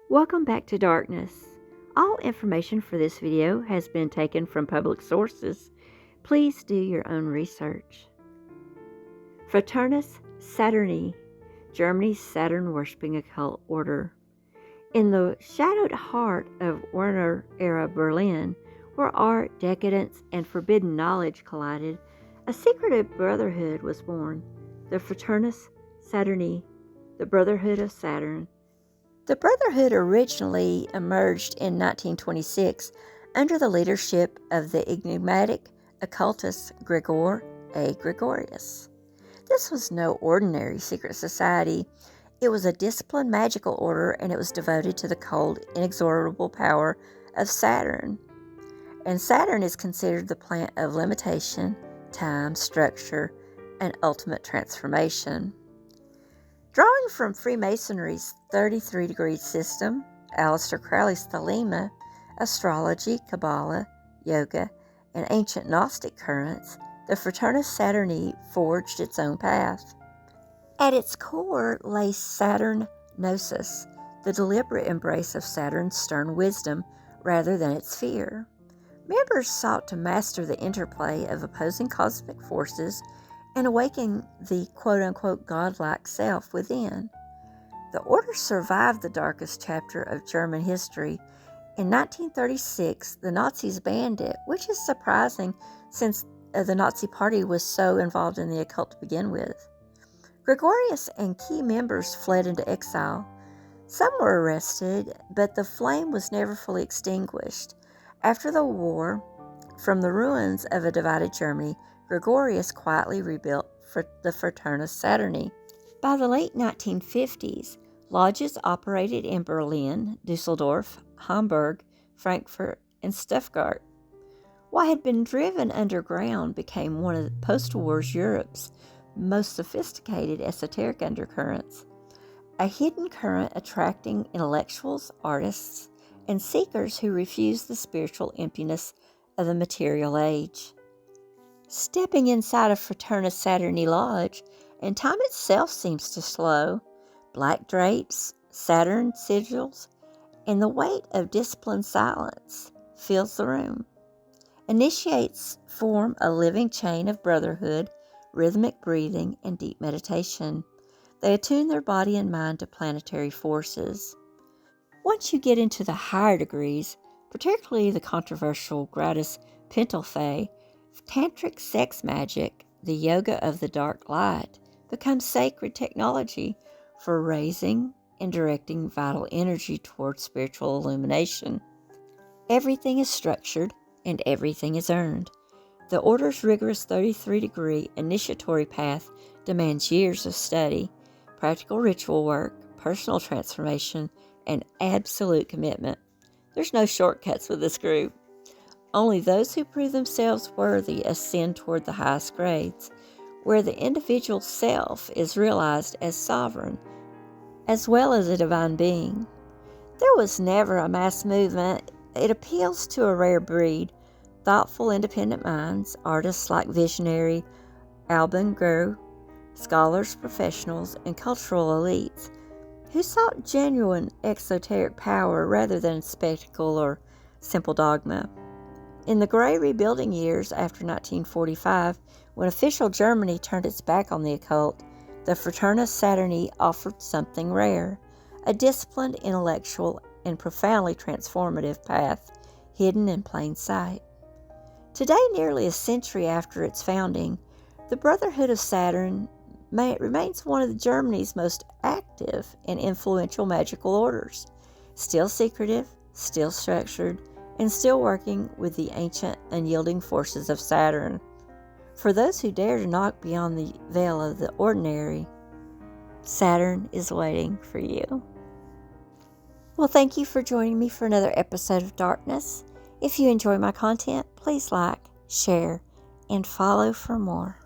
Welcome back to Darkness. All information for this video has been taken from public sources. Please do your own research. Fraternus Saturni, Germany's Saturn-worshipping occult order. In the shadowed heart of Werner-era Berlin, where art, decadence, and forbidden knowledge collided, a secretive brotherhood was born, the Fraternus Saturni, the Brotherhood of Saturn. The Brotherhood originally emerged in 1926 under the leadership of the enigmatic occultist Gregor A. Gregorius. This was no ordinary secret society. It was a disciplined magical order, and it was devoted to the cold, inexorable power of Saturn. And Saturn is considered the planet of limitation, time, structure, and ultimate transformation. Drawing from Freemasonry's 33-degree system, Aleister Crowley's Thelema, astrology, Kabbalah, yoga, and ancient Gnostic currents, the Fraternus Saturni forged its own path. At its core lay Saturn Gnosis, the deliberate embrace of Saturn's stern wisdom rather than its fear. Members sought to master the interplay of opposing cosmic forces and awaken the quote-unquote godlike self within. The order survived the darkest chapter of German history. In 1936, the Nazis banned it, which is surprising since the Nazi Party was so involved in the occult to begin with. Gregorius and key members fled into exile. Some were arrested, but the flame was never fully extinguished. After the war, from the ruins of a divided Germany, Gregorius quietly rebuilt the Fraternus Saturni. By the late 1950s, lodges operated in Berlin, Dusseldorf, Hamburg, Frankfurt, and Stuttgart. What had been driven underground became one of post-war Europe's most sophisticated esoteric undercurrents, a hidden current attracting intellectuals, artists, and seekers who refuse the spiritual emptiness of the material age. Stepping inside a Fraternus Saturni lodge, and time itself seems to slow. Black drapes, Saturn sigils, and the weight of disciplined silence fills the room. Initiates form a living chain of brotherhood, rhythmic breathing, and deep meditation. They attune their body and mind to planetary forces. Once you get into the higher degrees, particularly the controversial Gradus Pentalphae, tantric sex magic, the yoga of the dark light, becomes sacred technology for raising and directing vital energy towards spiritual illumination. Everything is structured and everything is earned. The order's rigorous 33-degree initiatory path demands years of study, practical ritual work, personal transformation, and absolute commitment. There's no shortcuts with this group. Only those who prove themselves worthy ascend toward the highest grades, where the individual self is realized as sovereign, as well as a divine being. There was never a mass movement. It appeals to a rare breed, thoughtful, independent minds, artists like visionary Alban Groh, scholars, professionals, and cultural elites who sought genuine exoteric power rather than spectacle or simple dogma. In the gray rebuilding years after 1945, when official Germany turned its back on the occult, the Fraternus Saturni offered something rare, a disciplined, intellectual, and profoundly transformative path, hidden in plain sight. Today, nearly a century after its founding, the Brotherhood of Saturn remains one of Germany's most active and influential magical orders, still secretive, still structured, and still working with the ancient, unyielding forces of Saturn. For those who dare to knock beyond the veil of the ordinary, Saturn is waiting for you. Well, thank you for joining me for another episode of Darkness. If you enjoy my content, please like, share, and follow for more.